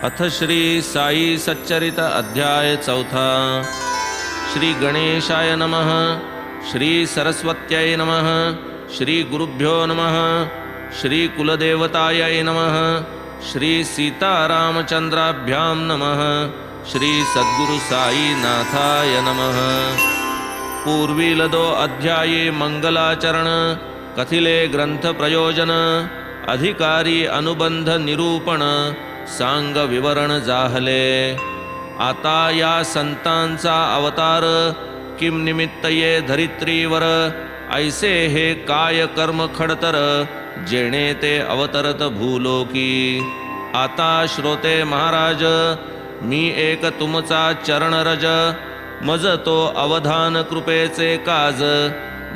अथ श्री साई सच्चरित अध्याय चौथा। श्री गणेशाय नमः। श्री सरस्वत्यै नमः। श्री गुरुभ्यो नमः। श्री कुलदेवतायै नमः। श्री सीतारामचंद्राभ्यां नमः। श्री सद्गुरु साई नाथाय नमः। पूर्वीलदो अध्याये मंगलाचरण कथिले ग्रंथ प्रयोजन अधिकारी अनुबंध निरूपण सांग विवरण जाहले। आता या संतांचा अवतार किम निमित्त ये धरित्रीवर ऐसे हे काय कर्म खडतर जेणे ते अवतरत भूलोकी। आता श्रोते महाराज मी एक तुमचा चरणरज मज तो अवधान कृपेचे काज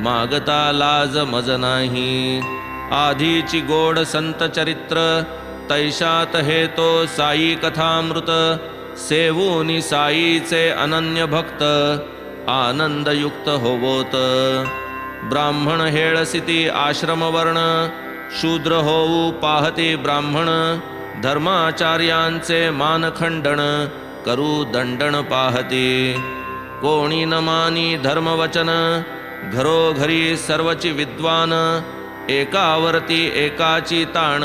मागता लाज मज नाही। आधीची गोड संत चरित्र तैशात हे तो साई कथामृत सेवूनी साईचे अनन्य भक्त आनंदयुक्त होवोत। ब्राह्मण हेळसिती आश्रमवर्ण शूद्र होऊ पाहती ब्राह्मण धर्माचार्यांचे मानखंडन करू दंडन पाहती। कोणी न मानी धर्मवचन घरोघरी सर्वची विद्वान एकावरती एकाची ताण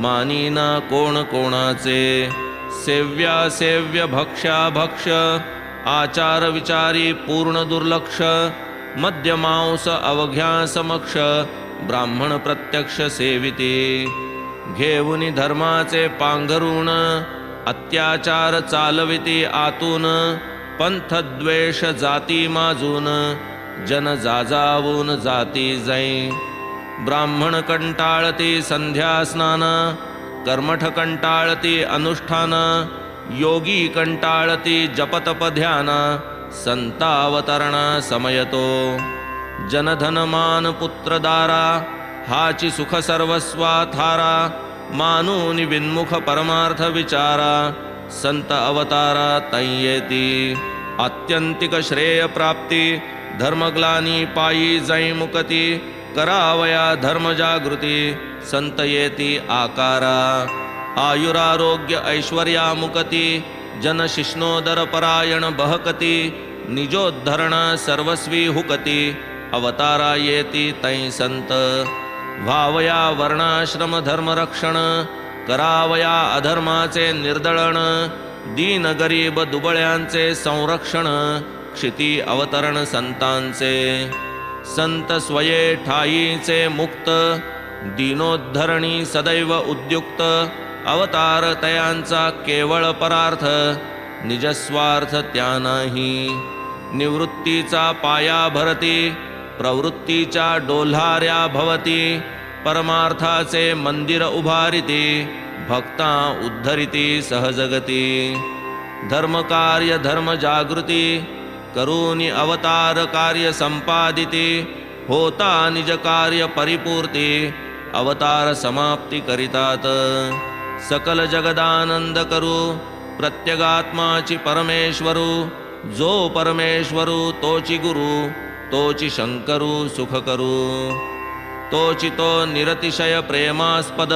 मानीना कोण कोणाचे। सेव्या सेव्य भक्ष्या भक्ष आचार विचारी पूर्ण दुर्लक्ष मद्यमांस अवघ्या समक्ष ब्राह्मण प्रत्यक्ष सेविती। घेऊनी धर्माचे पांघरून अत्याचार चालविती आतून पंथद्वेष जाती माजून जन जाजावून जाती जै। ब्राह्मण कंटाळती संध्या स्नान कर्मठ कंटाळती अनुष्ठान योगी कंटाळती जपतप ध्यान संतावतरणा समयतो। जनधन मान पुत्रदारा हाची सुख सर्वस्वा थारा मानूनि विन्मुख परमार्थ विचारा संत अवतारा तैयेती। आत्यंतिक श्रेय प्राप्ती धर्मग्लानी पायी जै मुकती करावया धर्म जागृती संत येती आकारा। आयुरारोग्य ऐश्वर्या मुकती जन शिष्णोदर परायण बहकती निजोद्धरण सर्वस्वी हुकती अवतारा येती तै संत। भावया वर्णाश्रम धर्मरक्षण करावया अधर्माचे निर्दळण दीन गरीब दुबळ्यांचे संरक्षण क्षिती अवतरण संतांचे। संत स्वये ठाईचे मुक्त दीनोद्धरणी सदैव उद्युक्त अवतार तयांचा केवळ परार्थ निजस्वार्थ त्या नाही। निवृत्तीचा पाया भरती प्रवृत्तीच्या डोल्हाऱ्या भवती परमार्थाचे मंदिर उभारिती भक्ता उद्धरिती सहजगती। धर्मकार्य धर्म जागृती करूनी अवतार कार्य संपादिती होता निज कार्य परिपूर्ती अवतार समाप्ती करितात। सकल जगदानंद करू प्रत्यगात्माची परमेश्वरू जो परमेश्वरू तोची गुरु तोची शंकरू सुख करू। तोची तो निरतिशय प्रेमास्पद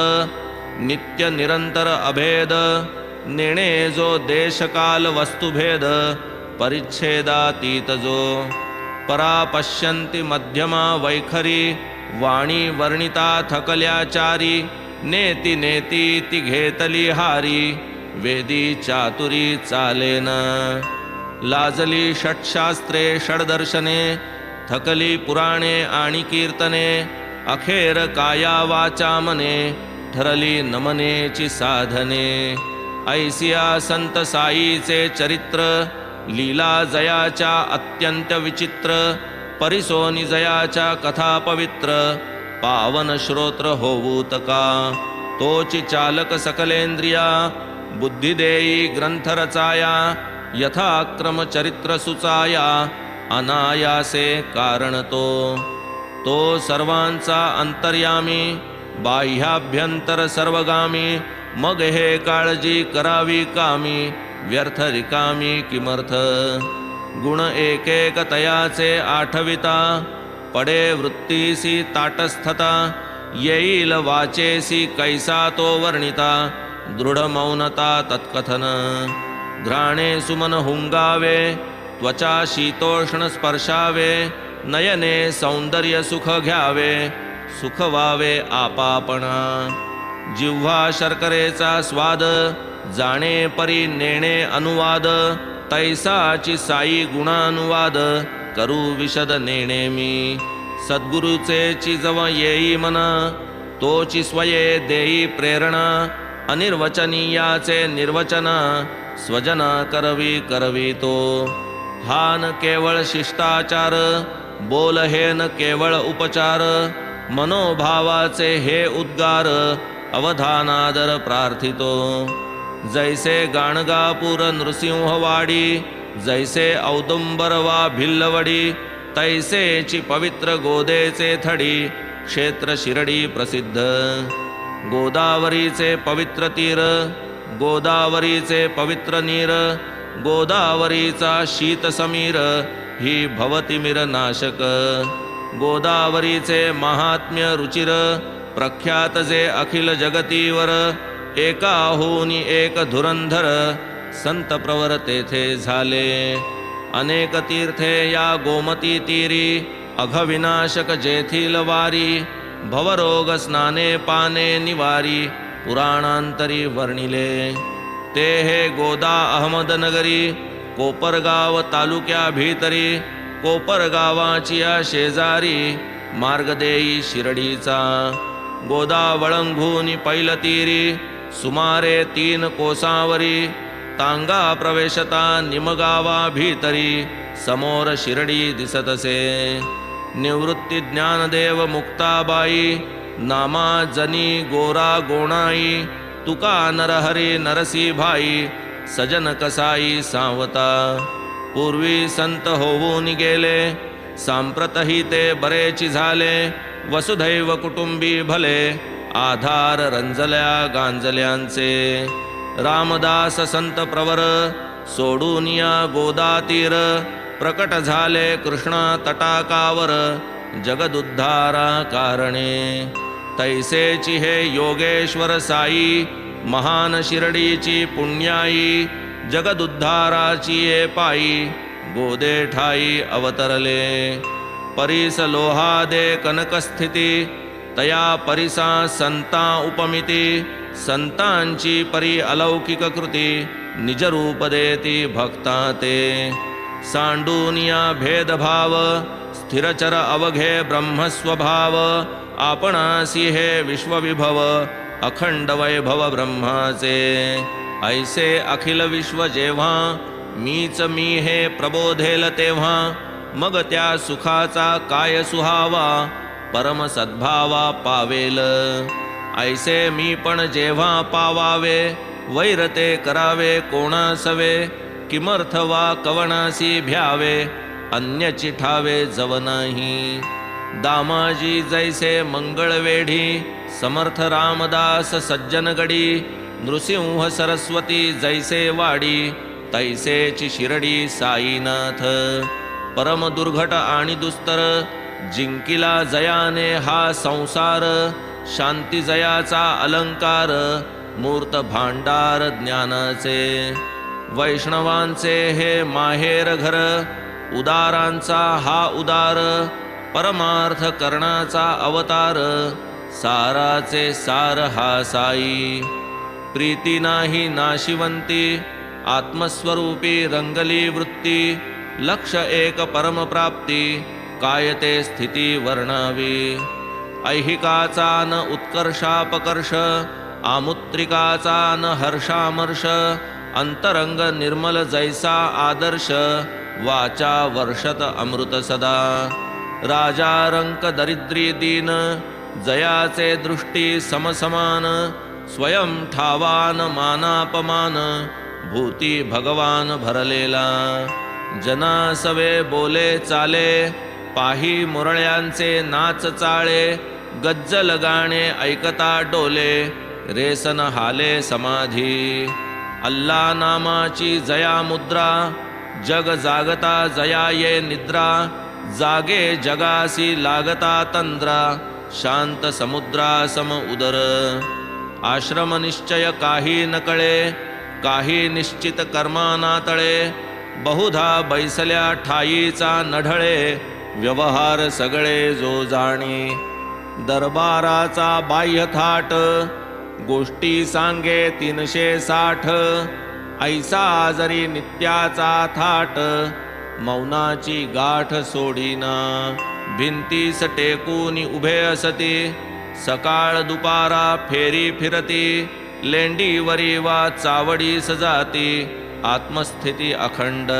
नित्य निरंतर अभेद नेणे जो देशकाल वस्तुभेद परिच्छेदातीत जो। परा पश्यन्ति मध्यमा वैखरी वाणी वर्णिता थकल्याचारी नेति नेति ती घेतली हारी वेदी चातुरी चालेन। लाजली षट्शास्त्रे षड्दर्शने थकली पुराणे आणि कीर्तने अखेर काया वाचा मने ठरली नमनेची साधने। ऐसिया संत साईचे चरित्र लीला जयाच्या अत्यंत विचित्र परिसोनी जयाच्या कथा पवित्र पावन श्रोत्र होऊत का। तोची चालक सकलेंद्रिया बुद्धी देई ग्रंथ रचाया यथाक्रम चरित्र सुचाया अनायासे कारण तो सर्वांचा अंतर्यामी बाह्याभ्यंतर सर्वगामी मग हे काळजी करावी कामी व्यर्थ रिकामी किमर्थ। गुण एक एक तयाचे आठविता पडे वृत्तीसी ताटस्थता येईल वाचेसी कैसा तो वर्णिता दृढमौनता तत्कथन घ्राणे सुमन हुंगावे त्वचा शीतोष्ण स्पर्शावे नयने सौंदर्य सुख घ्यावे सुख व्हावे आपापणा जिव्हा शर्करेचा स्वाद जाणे परी नेणे अनुवाद तैसाची साई गुणानुवाद करू विशद नेणे मी सद्गुरुचे चिजव येई मन तोची स्वये देई प्रेरणा अनिर्वचनीयाचे निर्वचन स्वजन करवी करवी तो हा न केवळ शिष्टाचार बोल हे न केवळ उपचार मनोभावाचे हे उद्गार अवधानादर प्रार्थितो जैसे गाणगापूर नृसिंहवाडी जैसे औदुंबर वा भिल्लवडी तैसेची पवित्र गोदेचे थडी क्षेत्र शिरडी प्रसिद्ध गोदावरीचे पवित्र तीर गोदावरीचे पवित्र नीर गोदावरीचा शीत समीर ही भवतिमिर नाशक गोदावरीचे महात्म्य रुचिर प्रख्यात जे अखिल जगतीवर एकाहूनी एक धुरंधर संत प्रवर तेथे झाले अनेक तीर्थे या गोमती तीरी अघविनाशक जेथील वारी भवरोग स्नाने पाने निवारी पुराणांतरी वर्णिले ते हे गोदा अहमदनगरी कोपरगाव तालुक्या भीतरी कोपरगावाची या शेजारी मार्गदेई शिरडीचा गोदा वळंघूनी पैलतीरी सुमारे 3 कोसावरी तांगा प्रवेशता निमगावा भीतरी समोर शिरडी दिसतसे निवृत्ती ज्ञानदेव मुक्ताबाई नामा जनी गोरा गोणाई तुका नरहरी नरसी भाई सजन कसाई सावता पूर्वी संत होऊन गेले सांप्रतही ते बरेची झाले वसुधैव कुटुंबी भले आधार रंजल्या गांजल्यांचे रामदास संत प्रवर सोडून या गोदा तीर प्रकट झाले कृष्णा तटाकावर जगदुद्धारा कारणे तैसेची हे योगेश्वर साई महान शिरडीची पुण्याई जगदुद्धाराची ये पायी गोदे ठाई अवतरले परीस लोहादे कनकस्थिती तया परिसा संता उपमिती संतांची परी अलौकिक कृती निजरूप देती भक्ता ते सांडूनिया भेदभाव स्थिरचर अवघे ब्रह्मस्वभाव आपणासी हे विश्वविभव अखंड वैभव ब्रह्माचे ऐसे अखिल विश्व जेव्हा मीच मी हे प्रबोधेल तेव्हा मग त्या सुखाचा काय सुहावा परम सद्भावा पावेल ऐसे मी पण जेव्हा पावावे वैरते करावे कोणासवे किमर्थ वा कवणासी भ्यावे अन्य चिठावे जव नाही दामाजी जैसे मंगळवेढी समर्थ रामदास सज्जनगडी नृसिंह सरस्वती जैसे वाडी तैसेची शिरडी साईनाथ परम दुर्घट आणि दुस्तर जिंकिला जयाने हा संसार शांती जयाचा अलंकार मूर्त भांडार ज्ञानाचे वैष्णवांचे हे माहेर घर उदारांचा हा उदार परमार्थ करणाचा अवतार साराचे सार हा साई प्रीती नाही नाशिवंती आत्मस्वरूपी रंगली वृत्ती लक्ष एक परमप्राप्ती काय ते स्थिती वर्णावी ऐहिकाचा न उत्कर्षापकर्ष आमुत्रिकाचा न हर्षामर्ष अंतरंग निर्मल जैसा आदर्श वाचा वर्षत अमृत सदा राजा रंक दरिद्री दीन जयाचे दृष्टी समसमान स्वयं ठावान मानापमान भूती भगवान भरलेला जना सवे बोले चाले पाही मुरळ्यांचे नाच चाळे गज्जल गाणे ऐकता डोले रेसन हाले समाधी अल्ला नामाची जया मुद्रा जग जागता जया ये निद्रा जागे जगासी लागता तंद्रा शांत समुद्रा सम उदर आश्रम निश्चय काही न कळे, काही निश्चित कर्माना तळे. बहुधा बैसल्या ठाईचा नढळे, व्यवहार सगळे जो जाणे. दरबाराचा बाह्य थाट, गोष्टी सांगे 360. ऐसा जरी नित्याचा थाट, मौनाची गाठ सोडीना. भिंतीस टेकून उभे असती, सकाळ दुपारा फेरी फिरती. लेंडीवरी वा चावडीस जाती, आत्मस्थिती अखंड.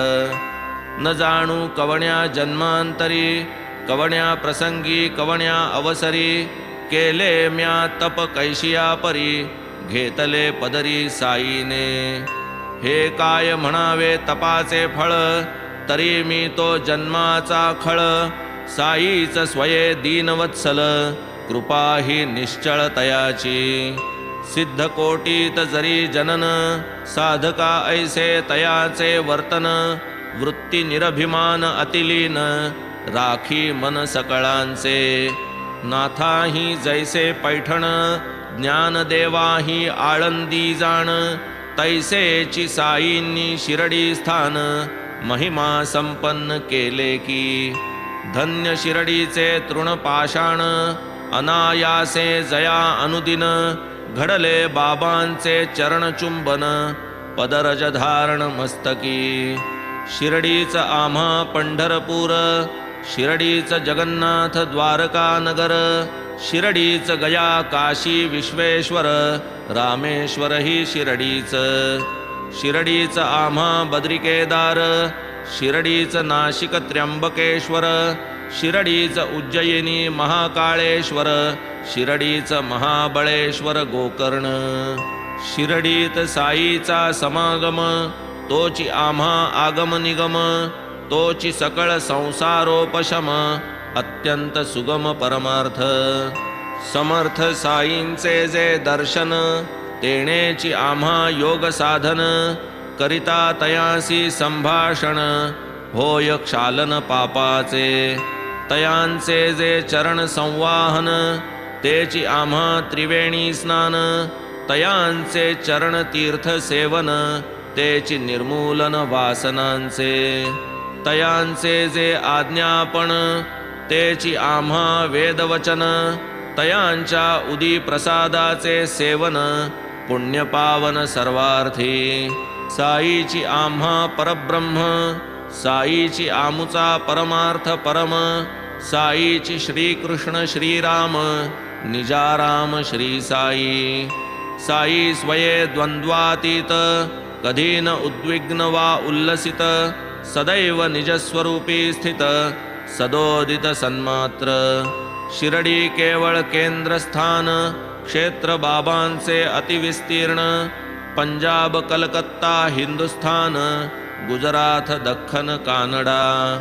न जाणू कवण्या जन्मांतरी, कवण्या प्रसंगी कवण्या अवसरी. केले म्या तप कैशिया परी, घेतले पदरी साईने. हे काय म्हणावे तपाचे फळ, तरी मी तो जन्माचा खळ. साईच स्वये दीनवत्सल, कृपा ही निश्चळ तयाची. सिद्ध कोटीत जरी जनन, साधका ऐसे तयाचे वर्तन. वृत्ती निरभिमान अतिलीन, राखी मन सकळांचे. नाथाही जैसे पैठण, ज्ञानदेवाही आळंदी जाण. तैसेची साईंनी शिरडी स्थान, महिमा संपन्न केले की. धन्य शिरडीचे तृणपाषाण, अनायासे जया अनुदिन. घडले बाबांचे चरणचुंबन, पदरज धारण मस्तकी. शिरडीच आम्हा पंढरपूर, शिरडीच जगन्नाथ द्वारका नगर. शिरडीच गया काशी विश्वेश्वर, रामेश्वर ही शिरडीच. शिरडीच आम्हा बद्रिकेदार, शिरडीच नाशिक त्र्यंबकेश्वर. शिरडीच उज्जयिनी महाकाळेश्वर, शिरडीच महाबळेश्वर गोकर्ण. शिरडीत साईचा समागम, तोची आम्हा आगम निगम. तोची सकळ संसारोपशम, अत्यंत सुगम परमार्थ. समर्थ साईंचे जे दर्शन, तेणेची आम्हा योग साधन. करिता तयासी संभाषण, होय क्षालन पापाचे. तयांचे जे चरण संवाहन, तेची आम्हा त्रिवेणी स्नान. तयांचे चरण तीर्थ सेवन, तेची निर्मूलन वासनांचे. तयांचे जे आज्ञापन, तेची आम्हा वेदवचन. तयांच्या उदी प्रसादाचे सेवन, पुण्यपावन सर्वार्थी. साईची आम्हा परब्रह्म, साईची आमुचा परमार्थ परम. साईची श्रीकृष्ण श्रीराम, निजाराम श्री साई. साई स्वये द्वंद्वातीत, कधी न उद्विग्न वा उल्लसित. सदैव निजस्वरूपी स्थित, सदोदित सन्मात्र. शिरडी केवळ केंद्रस्थान, क्षेत्र बाबांचे अतिविस्तीर्ण. पंजाब कलकत्ता हिंदुस्थान, गुजरात दख्खन कानडा.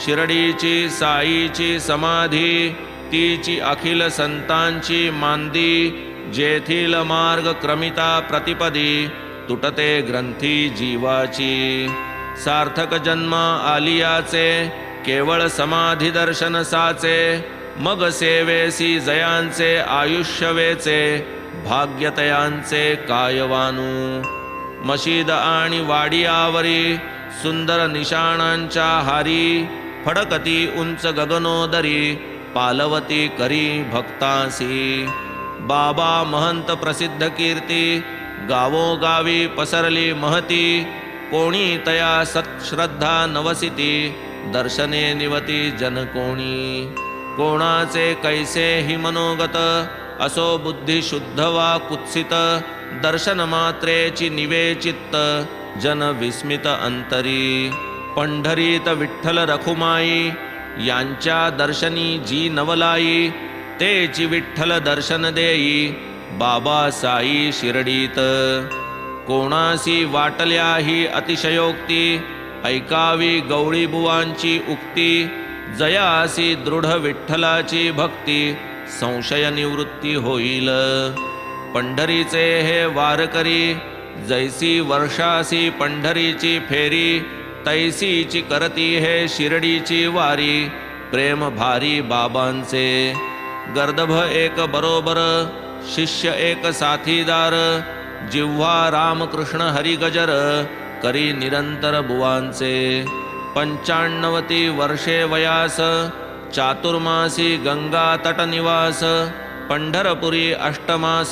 शिरडीची साईची समाधी, तीची अखिल संतांची मांदी. जेथील मार्ग क्रमिता प्रतिपदी, तुटते ग्रंथी जीवाची. सार्थक जन्म आलियाचे, केवळ समाधी दर्शन साचे. मग सेवेसी जयांचे आयुष्य वेचे, भाग्यतयांचे कायवानू. मशीद आणि वाडियावरी, सुंदर निशाणांच्या हारी. फडकती उंच गगनोदरी, पालवती करी भक्तासी. बाबा महंत प्रसिद्ध कीर्ती, गावोगावी पसरली महती. कोणी तया सत्श्रद्धा नवसिती, दर्शने निवती जन कोणी. कोणाचे कैसे हि मनोगत, असो बुद्धी शुद्ध वा कुत्सित. दर्शन मात्रेची निवे चित्त, जन विस्मित अंतरी. पंढरीत विठ्ठल रखुमाई, यांच्या दर्शनी जी नवलाई. तेची विठ्ठल दर्शन देई, बाबा साई शिरडीत. कोणासी वाटल्या ही अतिशयोक्ती, ऐकावी गवळी बुवांची उक्ती. जयासी दृढ विठ्ठलाची भक्ती, संशय निवृत्ती होईल. पंढरीचे हे वारकरी, जैसी वर्षासी पंढरीची फेरी. तैसीची करती हे शिरडीची वारी, प्रेम भारी बाबांचे. गर्दभ एक बरोबर, शिष्य एक साथीदार, जिव्हा रामकृष्ण हरिगजर, करी निरंतर बुवांचे. 95 वर्षे वयास, चातुर्मासी गंगा तटनिवास, पंढरपुरी अष्टमास,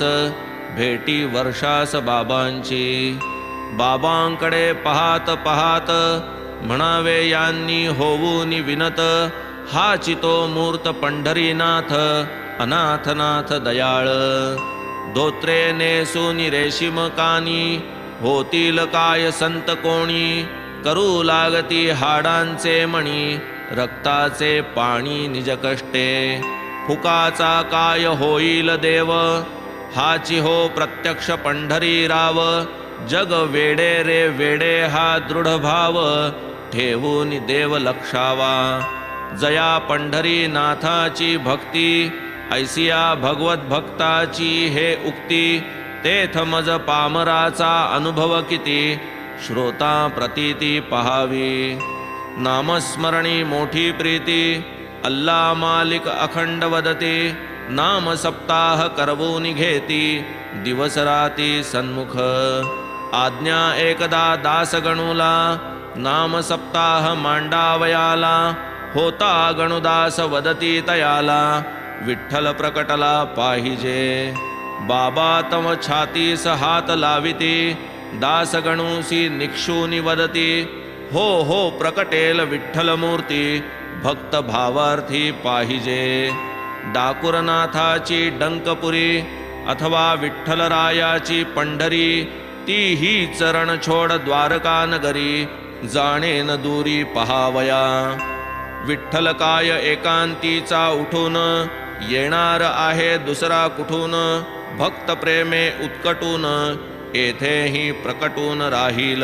भेटी वर्षास बाबांची. बाबांकडे पाहात पाहात, म्हणावे यांनी होऊन विनत, हाची तो मूर्त पंढरीनाथ, अनाथनाथ दयाळ. धोत्रे नेसून रेशीम कानी, होतील काय संत कोणी, करू लागती हाडांचे मणी, रक्ताचे पाणी निज कष्टे. फुकाचा काय होईल देव, हाची हो प्रत्यक्ष पंढरी राव. जग वेडे रे वेडे हा दृढ भाव, ठेवून देव लक्षावा. जया पंढरी नाथाची भक्ती, ऐसिया भगवत भक्ताची हे उक्ती. तेथ मज पामराचा अनुभव किती, श्रोता प्रतीती पहावी. नामस्मरणी मोठी प्रीती, अल्ला मालिक अखंड वदती. नाम सप्ताह करवून घेती, दिवस राती सन्मुख. आज्ञा एकदा दास गणूला, नाम सप्ताह मांडावयाला. होता गणुदास वदती तयाला, विठ्ठल प्रकटला पाहिजे. बाबा तम छातीस हात लाविती, दास गणूसी निक्षूनी वदती. हो हो प्रकटेल विठ्ठल मूर्ती, भक्त भावार्थी पाहिजे. डाकुरनाथाची डंकपुरी, अथवा विठ्ठलरायाची पंढरी. ती ही चरण छोड द्वारका नगरी, जाणेन दूरी पहावया. विठ्ठल काय एकांतीचा उठून, येणार आहे दुसरा कुठून. भक्त प्रेमे उत्कटून, येथेही प्रकटून राहील.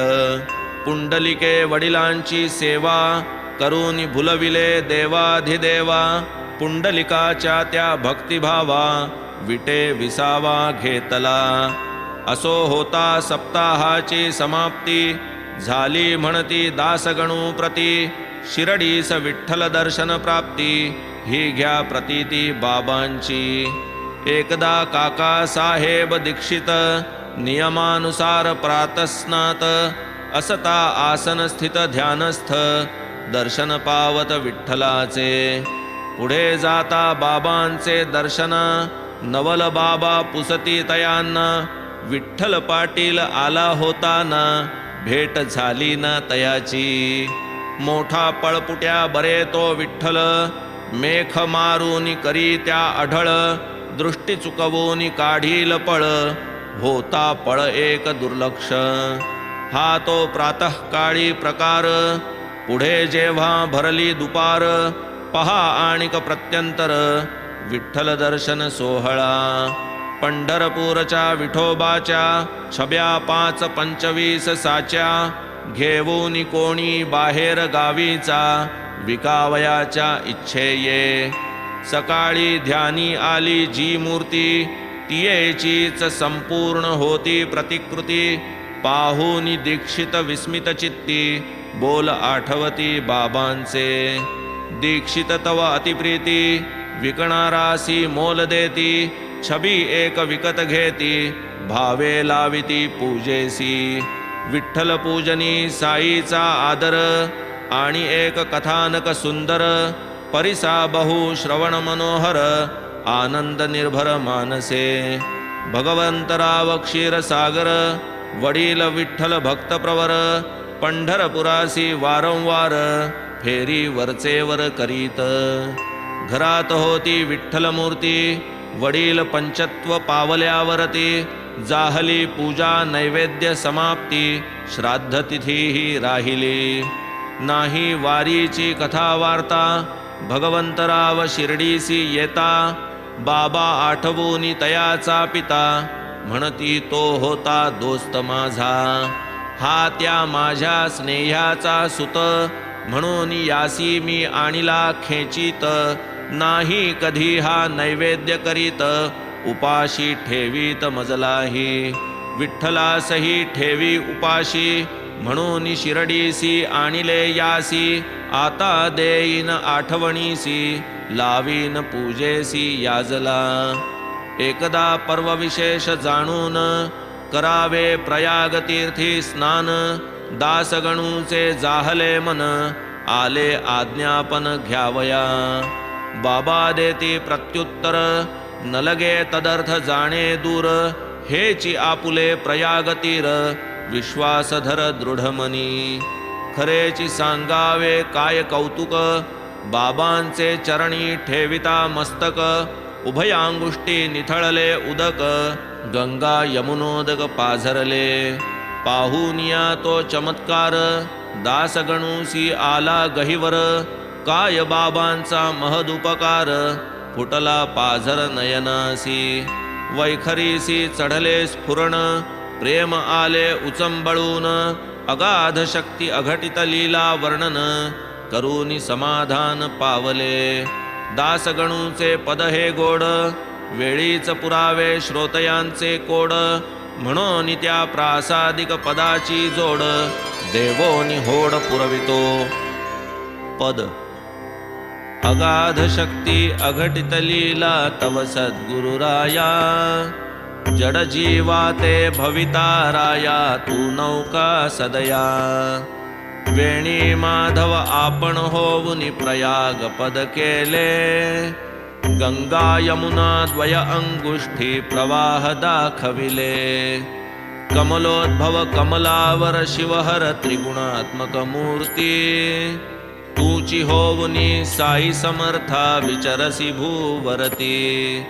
पुंडलिके वडिलांची सेवा, करून भुलविले देवाधिदेवा. पुंडलिकाच्या त्या भक्तिभावा, विटे विसावा घेतला. असो होता सप्ताहाची समाप्ती, झाली म्हणती दासगणू प्रती. शिरडीस विठ्ठल दर्शन प्राप्ती, ही घ्या प्रतीती बाबांची. एकदा काका साहेब दीक्षित, नियमानुसार प्रातस्नात. असता आसन स्थित ध्यानस्थ, दर्शन पावत विठ्ठलाचे. पुढे जाता बाबांचे दर्शन, नवल बाबा पुसती तयांना. विठ्ठल पाटील आला होताना, भेट झाली ना तयाची. मोठा पळपुट्या बरे तो विठ्ठल, मेख मारून करी त्या अढळ. दृष्टी चुकवून काढील पळ, होता पळ एक दुर्लक्ष. हा तो प्रातःकाळी प्रकार, पुढे जेव्हा भरली दुपार. पहा आणिक प्रत्यंतर, विठ्ठल दर्शन सोहळा. पंढरपूरच्या विठोबाच्या, छब्या 5-25 साच्या. घेऊन कोणी बाहेर गावीचा, विकावयाच्या इच्छेये. सकाळी ध्यानी आली जी मूर्ती, तियेचीच संपूर्ण होती प्रतिकृती. पाहून दीक्षित विस्मित चित्ती, बोल आठवती बाबांचे. दीक्षित तव अतिप्रीती, विकणारासी मोल देती. छबी एक विकत घेती, भावे लाविती पूजेसी. विठ्ठल पूजनी साईचा आदर, आणि एक कथानक सुंदर. परिसा बहु श्रवण मनोहर, आनंद निर्भर मानसे. भगवंतराव क्षीरसागर, वडील विठ्ठल भक्तप्रवर. पंढरपुरासी वारंवार, फेरी वरचेवर करीत. घरात होती विठ्ठल मूर्ती, वडील पंचत्व पावल्यावरती. जाहली पूजा नैवेद्य समाप्ती, श्राद्ध तिथीही राहिली. नाही वारीची कथा वार्ता, भगवंतराव शिर्डीसी येता. बाबा आठवून तयाचा पिता, म्हणती तो होता दोस्त माझा. हा त्या माझ्या स्नेह्याचा सुत, म्हणून यासी मी आणिला खेचित. नाही कधी हा नैवेद्य करीत, उपाशी ठेवीत मजलाही. विठ्ठलासही ठेवी उपाशी, म्हणून शिरडीसी आणिले यासी. आता देईन आठवणीसी, लावीन पूजेसी याजला. एकदा पर्व विशेष जाणून करावे प्रयाग तीर्थी स्नान. दासगणूचे जाहले मन आले आज्ञापन घ्यावया. बाबा देती प्रत्युत्तर न लगे तदर्थ जाणे दूर. हेची आपुले प्रयाग तीर विश्वास धर दृढमनी. खरेची सांगावे काय कौतुक बाबांचे चरणी ठेविता मस्तक. उभयांगुष्टी निथळले उदक गंगा यमुनोदक पाझरले. पाहुनिया तो चमत्कार दासगणूसी आला गहिवर. काय बाबांचा महदुपकार फुटला पाझर नयनासी. वैखरीसी चढले स्फुरण प्रेम आले उचंबळून. अगाध शक्ती अघटित लीला वर्णन करूनी समाधान पावले. दासगणूचे पद हे गोड वेळीच पुरावे श्रोतयांचे कोड. म्हणून त्या प्रासादिक पदाची जोड देवोनी होड पुरवितो. पद अगाध शक्ती अघटित लीला तव सद्गुरुराया. जड जीवा ते भविता राया तू नौका सदया. वेणी माधव आपण होऊनी प्रयाग पद केले. गंगा यमुना द्वय अंगुष्ठी प्रवाह दाखविले. कमलोद्भव कमलावर शिवहर त्रिगुणात्मक मूर्ती. तूची होवनी साई समर्था विचरसी भूवरती.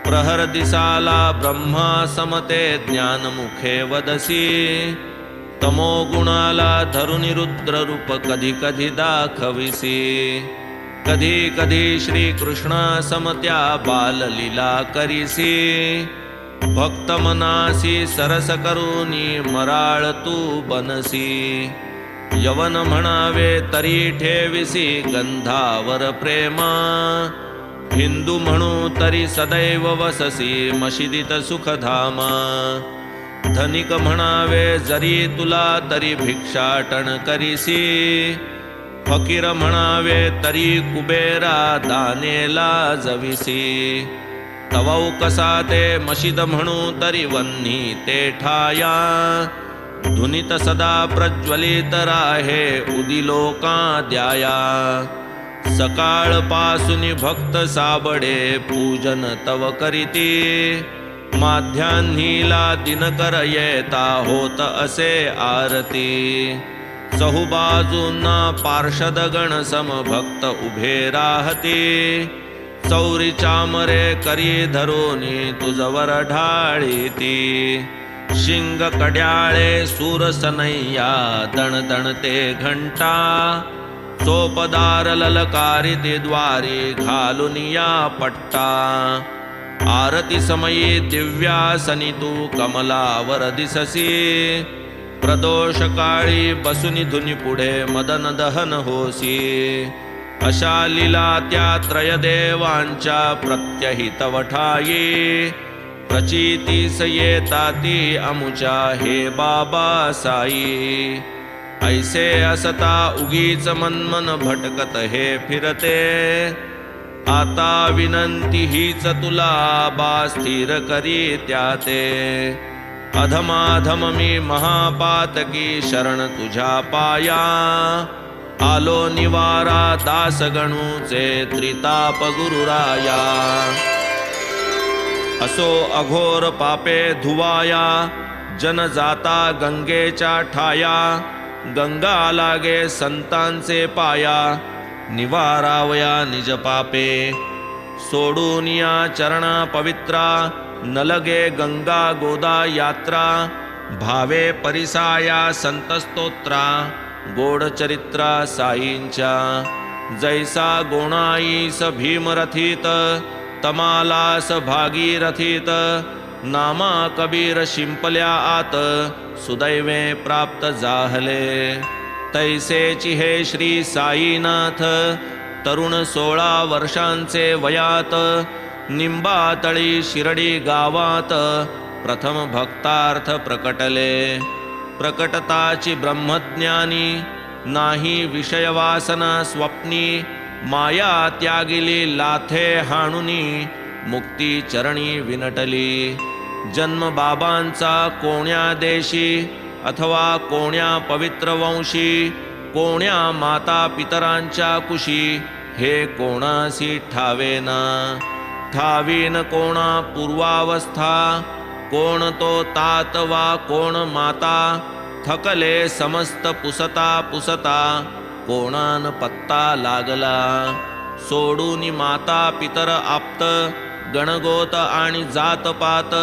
प्रहर दिसाला ब्रह्मा समते ज्ञानमुखे वदसी. तमो गुणाला धरुनी रुद्र रूप कधी कधी दाखविसी. कधी कधी श्री कृष्णा समत्या बाललीला करीसी. भक्त मनासी सरस करूनी मराळ तू बनसी. यवन म्हणावे तरी ठेविसी गंधावर प्रेमा. हिंदू म्हणू तरी सदैव वससी मशिदीत सुखधामा. धनिक म्हणावे जरी तुला तरी भिक्षाटन करीसी. फकीर म्हणावे तरी कुबेरा दानेला जविसी. तवौ कसा ते मशिद म्हणू तरी वन्ही ते ठाया. धुनीत सदा प्रज्वलित राहे उदिलोका द्याया. सकाळ पासून भक्त साबडे पूजन तव करीती. माध्यान्हीला दिनकर येता होत असे आरती. चहुबाजूंना पार्षद गण सम भक्त उभे राहती. चौरी चामरे करी धरोनी तुझवर ढाळीती. शिंग कड्याळे सूरसनैया दण दण ते घंटा. चोपदार ललकारिती द्वारी घालून या पट्टा. आरती समयी दिव्यासनी तू कमलावर दिससी. प्रदोष काळी बसुनी धुनी पुढे मदन दहन होसी. अशा लीला त्या त्रयदेवांच्या प्रत्यहित वठाई. प्रचितीस येताती अमुच्या हे बाबा साई. ऐसे असता उगीच मनमन भटकत हे फिरते. आता विनंती हीच तुला बा स्थिर करी त्याते. अधमाधम मी महापातकी शरण तुझ्या पाया. आलो निवारा दासगणूचे त्रिताप गुरुराया. असो अघोर पापे धुवाया. जन जाता गंगेच्या ठाया. गंगा लागे संतांचे पाया. निवारावया निज पापे. सोडून या चरणा पवित्रा. न लगे गंगा गोदा यात्रा. भावे परिसाया संतस्तोत्रा. गोड चरित्रा साईंच्या. जैसा गोणाईस भीमरथित. तमालास भागीरथित. नामा कबीर शिंपल्या आत. सुदैवे प्राप्त जाहले. तैसेची हे श्री साईनाथ. तरुण 16 वर्षांचे वयात. निंबातळी शिरडी गावात. प्रथम भक्तार्थ प्रकटले. प्रकटताची ब्रह्मज्ञानी. नाही विषयवासना स्वप्नी. माया त्यागिली लाथे हाणुनी. मुक्ती चरणी विनटली. जन्म बाबांचा कोण्या देशी, अथवा कोण्या पवित्र वंशी, कोण्या माता पितरांच्या कुशी, हे कोणासी ठावेना. ठावीन कोणा पूर्वावस्था, कोण तो तात वा कोण माता. थकले समस्त पुसता पुसता, कोणान पत्ता लागला. सोडून माता पितर आप्त, गणगोत आणि जातपात.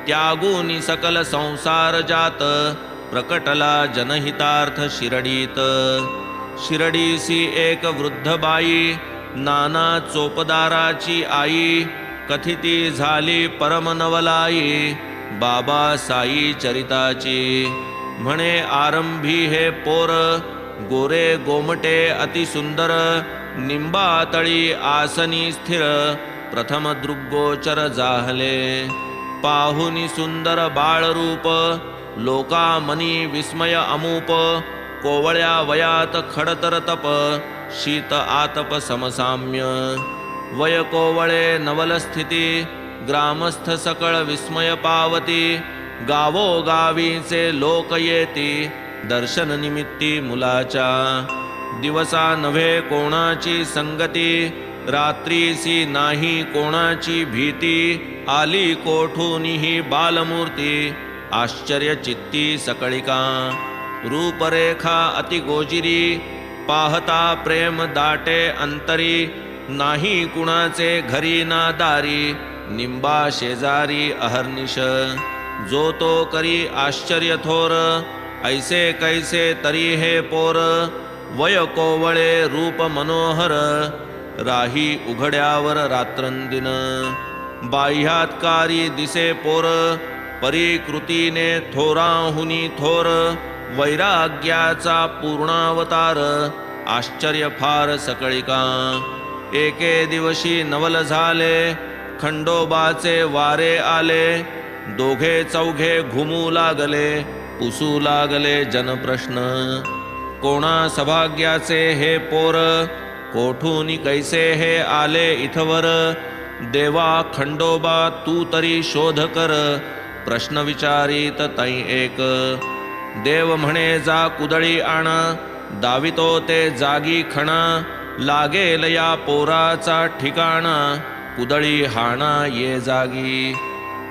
त्यागून सकल संसार जात, प्रकटला जनहितार्थ शिरडीत. शिरडीसी एक वृद्ध बाई, नाना चोपदाराची आई. कथिती झाली परम नवलाई, बाबा साई चरिताची. म्हणे आरंभी हे पोर, गोरे गोमटे अतिसुंदर. निंबातळी आसनी स्थिर, प्रथम दृग्गोचर जाहले. पाहुनी सुंदर बाळरूप, लोकामनी विस्मय अमूप. कोवळ्या वयात खडतर तप, शीत आतप समसाम्य. वय कोवळे नवल स्थिती, ग्रामस्थ सकळ विस्मय पावती. गावोगावीचे लोक येती, दर्शन निमित्ती मुलाच्या. दिवसा नव्हे कोणाची संगती, रात्रीसी नाही कोणाची भीती. आली कोठूनी ही बालमूर्ती, आश्चर्य चित्ती सकळिका. रूपरेखा अति गोजिरी, पाहता प्रेम दाटे अंतरी. नाही कुणाचे घरी ना दारी, निंबा शेजारी अहर्निश. जो तो करी आश्चर्य थोर, ऐसे कैसे तरी हे पोर. वय कोवळे रूप मनोहर, राही उघड्यावर रात्रंदिन. बाह्यात्कारी दिसे पोर, परिकृतीने थोराहुनी थोर. वैराग्याचा पूर्णावतार, आश्चर्य फार सकळिका. एके दिवशी नवल झाले, खंडोबाचे वारे आले. दोघे चौघे घुमू लागले, पुसू लागले जनप्रश्न. कोणा सभाग्याचे हे पोर, कोठून कैसे हे आले इथवर. देवा खंडोबा तू तरी शोध कर, प्रश्न विचारित तै एक. देव म्हणे जा कुदळी आण, दावितो ते जागी खणा. लागेल या पोराचा ठिकाणा, कुदळी हाणा ये जागी.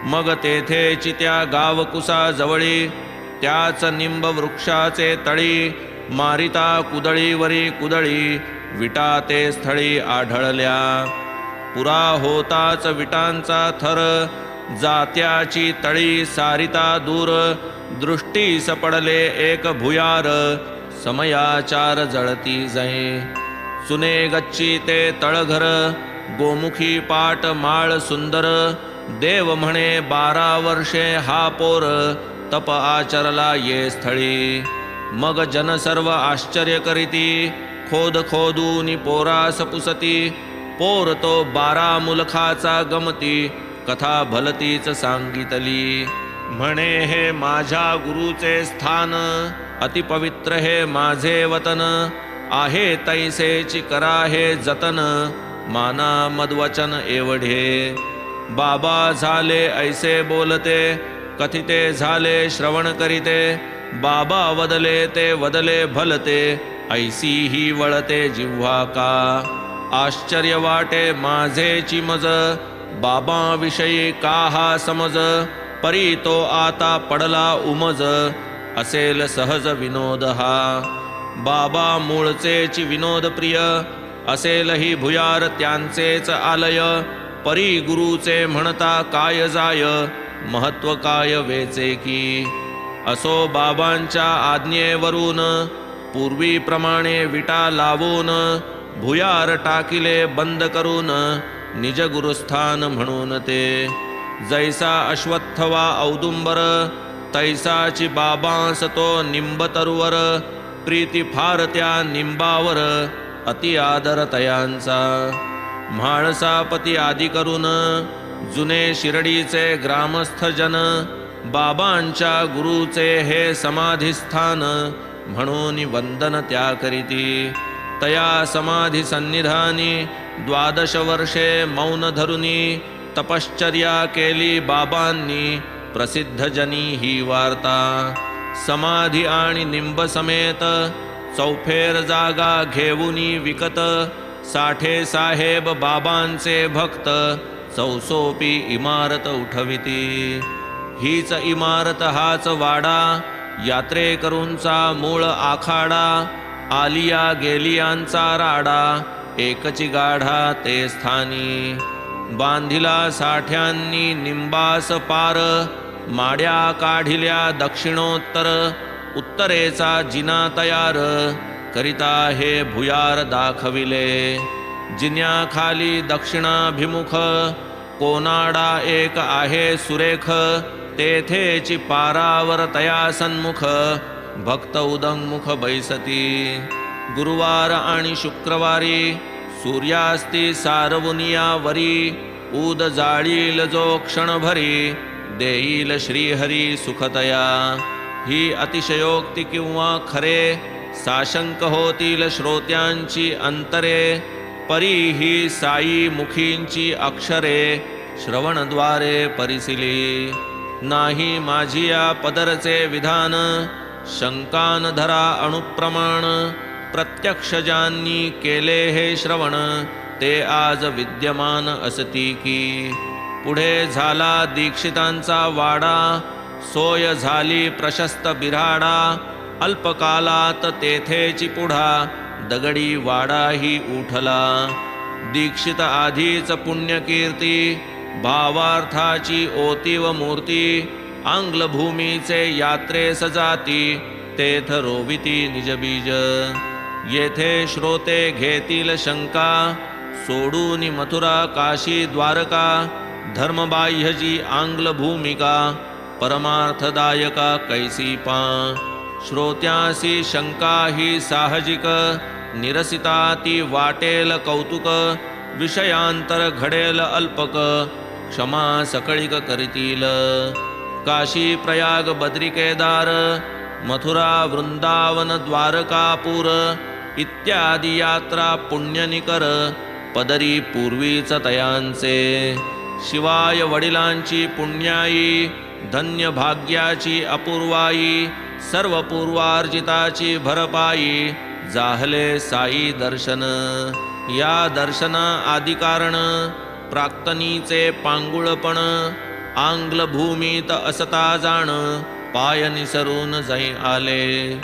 मग तेथेची त्या गावकुसा जवळी, त्याच निंब वृक्षाचे तळी. मारिता कुदळीवरी कुदळी, विटा ते स्थळी आढळल्या. पुरा होताच विटांचा थर, जात्याची तळी सारिता दूर. दृष्टीस पडले एक भुयार, समयाचार जळती जै. सुने गच्ची ते तळघर, गोमुखी पाट माळ सुंदर. देव म्हणे 12 वर्षे हा पोर, तप आचरला ये स्थळी. मग जन सर्व आश्चर्य करीती, खोद खोदूनी पोरास पुसती. पोर तो 12 मुलखाचा गमती, कथा भलतीच सांगितली. म्हणे हे माझ्या गुरुचे स्थान, अतिपवित्र हे माझे वतन. आहे तैसेची करा हे जतन, माना मदवचन एवढे. बाबा झाले ऐसे बोलते, कथिते झाले श्रवण करीते. बाबा वदले ते वदले भलते, ऐसी ही वळते जिव्हा का. आश्चर्य वाटे माझेची मज, बाबा विषयी का हा समज. परी तो आता पडला उमज, असेल सहज विनोद हा. बाबा मूळचेची विनोद प्रिय, असेल ही भुयार त्यांचेच आलय. परी गुरुचे म्हणता काय जाय, महत्व काय वेचे की. असो बाबांच्या आज्ञेवरून, पूर्वीप्रमाणे विटा लावून. भुयार टाकिले बंद करून, निज गुरुस्थान म्हणून ते. जैसा अश्वत्थ वा औदुंबर, तैसाची बाबांस तो निंबतरुवर. प्रीती फार त्या निंबावर, अति आदर तयांचा. म्हाळसापती आदी करून, जुने शिरडीचे ग्रामस्थ जन. बाबांच्या गुरुचे हे समाधिस्थान, म्हणून वंदन त्या करीती. तया समाधी सन्निधानी 12 वर्षे मौन धरुनी. तपश्चर्या केली बाबांनी, प्रसिद्ध जनी ही वार्ता. समाधी आणि निंब समेत चौफेर जागा घेऊनी विकत, साठे साहेब बाबांचे भक्त, चौसोपी इमारत उठविती. हीच इमारत हाच वाडा, यात्रेकरूंचा मूळ आखाडा. आलिया गेलियांचा राडा, एकची गाढा ते स्थानी. बांधिला साठ्यांनी निंबास पार, माड्या काढिल्या दक्षिणोत्तर. उत्तरेचा जिना तयार, करिता हे भुयार दाखविले. जिन्याखाली दक्षिणाभिमुख, कोनाडा एक आहे सुरेख. तेथेची पारावर तया सन्मुख, भक्त उदंगमुख बैसती. गुरुवार आणि शुक्रवारी सूर्यास्ती सारवुनियावरी. ऊद जाळील जो क्षणभरी, देईल श्रीहरी सुखतया. ही अतिशयोक्ती किंवा खरे, साशंक होतील श्रोत्यांची अंतरे. परी ही साई मुखींची अक्षरे, श्रवणद्वारे परिसिली. नाही माझी या पदरचे विधान, शंकान धरा अणुप्रमाण. प्रत्यक्ष ज्यांनी केले हे श्रवण, ते आज विद्यमान असती की. पुढे झाला दीक्षितांचा वाडा, सोय झाली प्रशस्त बिराडा. अल्पकालात तेथेची पुढा, दगडी वाडाही उठला. दीक्षित आधीच पुण्यकीर्ती, भावार्थाची ओतीव मूर्ती. आंग्ल भूमीचे यात्रेस जाती, तेथ रोविती निजबीज. येथे श्रोते घेतील शंका, सोडून मथुरा काशी द्वारका. धर्मबाह्यजी आंग्ल भूमिका, परमार्थदायका कैसी पा. श्रोत्यासी शंका ही साहजिक, निरसिता ती वाटेल कौतुक. विषयांतर घडेल अल्पक, क्षमा सकळिक करीतील. काशी प्रयाग बद्री केदार, मथुरा वृंदावन द्वारकापूर. इत्यादी यात्रा पुण्यनिकर, पदरी पूर्वीच तयांचे. शिवाय वडिलांची पुण्याई, धन्य भाग्याची अपूर्वाई. सर्व पूर्वार्जिताची भरपाई, जाहले साई दर्शन. या दर्शना आदिकारण, प्राक्तनीचे पांगुळपण. आंग्ल भूमीत असता जाण, पाय निसरून जाई आले.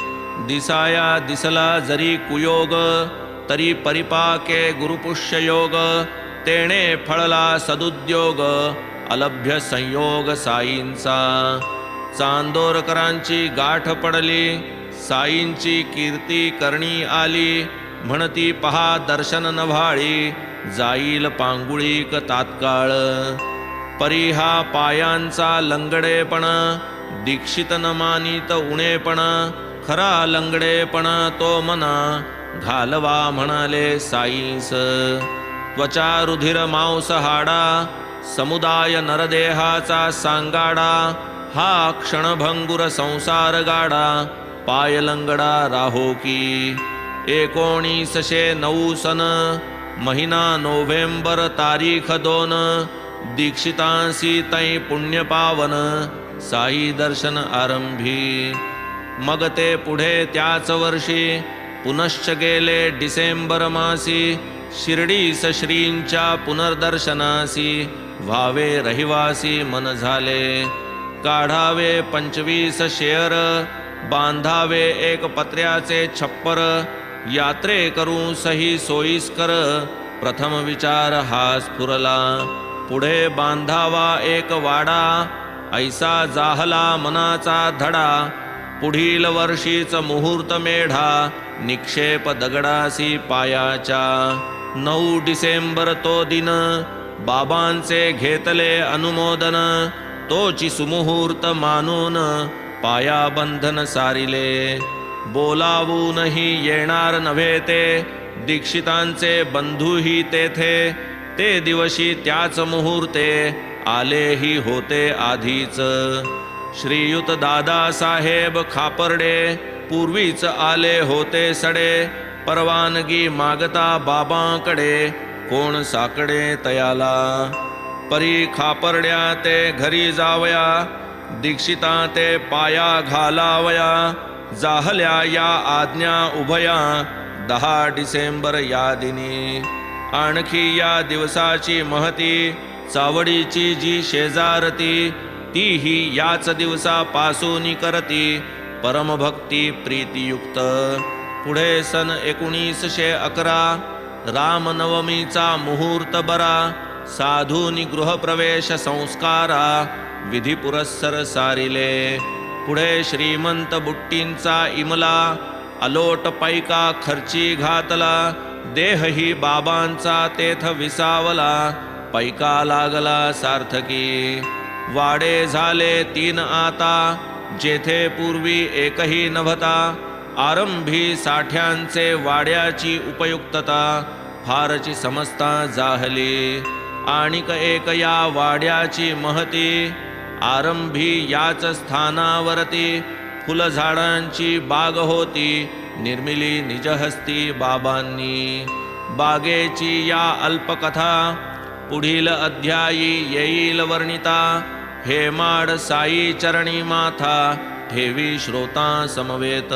दिसाया दिसला जरी कुयोग, तरी परिपाके गुरुपुष्ययोग. तेणे फळला सदुद्योग, अलभ्य संयोग साईंचा. चांदोरकरांची गाठ पडली, साईंची कीर्ती करणी आली. म्हणती पहा दर्शन नभाळी, जाईल पांगुळीक तात्काळ. परिहा पायांचा लंगडेपण, दीक्षित न मानित उणेपण. खरा लंगडेपण तो मना, घालवा म्हणाले साईस. त्वचा रुधिर मांस हाडा, समुदाय नरदेहाचा सांगाडा. हा क्षणभंगुर संसार गाडा, पाय लंगडा राहो की. 1909 सन, महिना नोव्हेंबर तारीख 2. दीक्षितांसी तै पुण्य पावन, साई दर्शन आरंभी. मग ते पुढे त्याच वर्षी, पुनश्च गेले डिसेंबर मासी. शिर्डीस श्रींच्या पुनर्दर्शनासी, व्हावे रहिवासी मन झाले. काढावे 25 शेअर, बांधावे एक पत्र्याचे छप्पर. यात्रे करू सही सोयीस्कर, प्रथम विचार हा स्फुरला. पुढे बांधावा एक वाडा, ऐसा जाहला मनाचा धडा. पुढील वर्षीच मुहूर्त मेढा, निक्षेप दगडासी पायाच्या. 9 डिसेंबर तो दिन, बाबांचे घेतले अनुमोदन. तोची सुमुहूर्त मानून, पाया बंधन सारिले. बोलावूनही येणार नव्हे ते, दीक्षितांचे बंधूही तेथे. ते दिवशी त्याच मुहूर्ते, आलेही होते आधीच. श्रीयुत दादासाहेब खापर्डे, पूर्वीच आले होते सडे. परवानगी मागता बाबांकडे, कोण साकडे तयाला. परी खापर्ड्या ते घरी जावया, दीक्षिता ते पाया घालावया, जाहल्या या आज्ञा उभया 10 डिसेंबर या दिनी. आणखी या दिवसाची महती, चावडीची जी शेजारती, तीही याच दिवसापासून करती परमभक्ती प्रीतियुक्त. पुढे सन 1911 रामनवमीचा मुहूर्त बरा, साधूनी गृहप्रवेश संस्कारा विधी पुरस्सर सारिले. पुढे श्रीमंत बुट्टींचा इमला, अलोट पैका खर्ची घातला, देहही बाबांचा तेथ विसावला, पैका लागला सार्थकी. वाडे झाले 3 आता, जेथे पूर्वी एकही नभता, आरंभी साठ्यांचे वाड्याची उपयुक्तता फारची समजता जाहली. आणिक एक या वाड्याची महती, आरंभी याच स्थानावरती फुलझाडांची बाग होती, निर्मिली निजहस्ती बाबांनी. बागेची या अल्पकथा पुढील अध्यायी येईल वर्णिता, हेमाड साई चरणी माथा ठेवी श्रोता समवेत.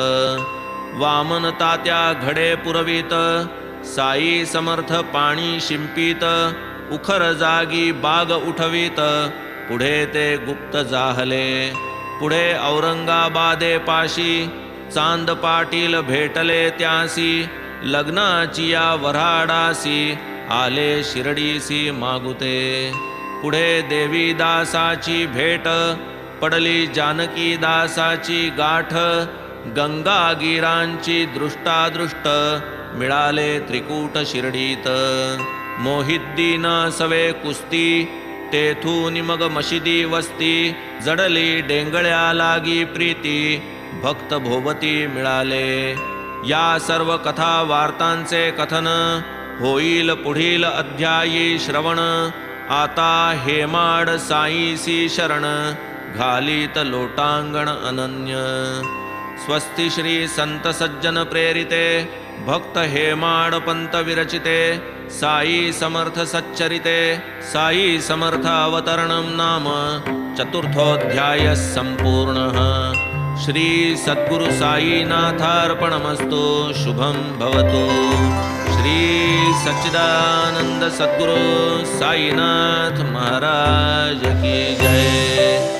वामन तात्या घडे पुरवीत, साई समर्थ पाणी शिंपीत, उखर जागी बाग उठवीत, पुढे ते गुप्त जाहले. पुढे औरंगाबादे पाशी चांद पाटील भेटले त्यासी, लग्नाची या वऱ्हाडासी आले शिर्डीसी मागुते. पुढे देवी दासाची भेट, पडली जानकी दासाची गाठ, गंगागीरांची दृष्टादृष्ट मिळाले त्रिकूट शिर्डीत. मोहिद्दीन सवे कुस्ती, तेथून मग मशिदी वस्ती, जडली डेंगळ्या लागी प्रीती, भक्त भोवती मिळाले. या सर्व कथा वार्तांचे कथन होईल पुढील अध्यायी श्रवण. आता हेमाड साईसी शरण, घालीत लोटांगण अनन्य. स्वस्ति श्री संत सज्जन प्रेरिते, भक्त हेमाड पंत विरचिते, साई समर्थ सच्चरिते, साई समर्थ अवतरणं नाम चतुर्थोऽध्यायः सम्पूर्णः. श्री सद्गुरु साईनाथार्पणमस्तु. शुभं भवतु. श्री सच्चिदानंद सद्गुरु साईनाथ महाराज की जय.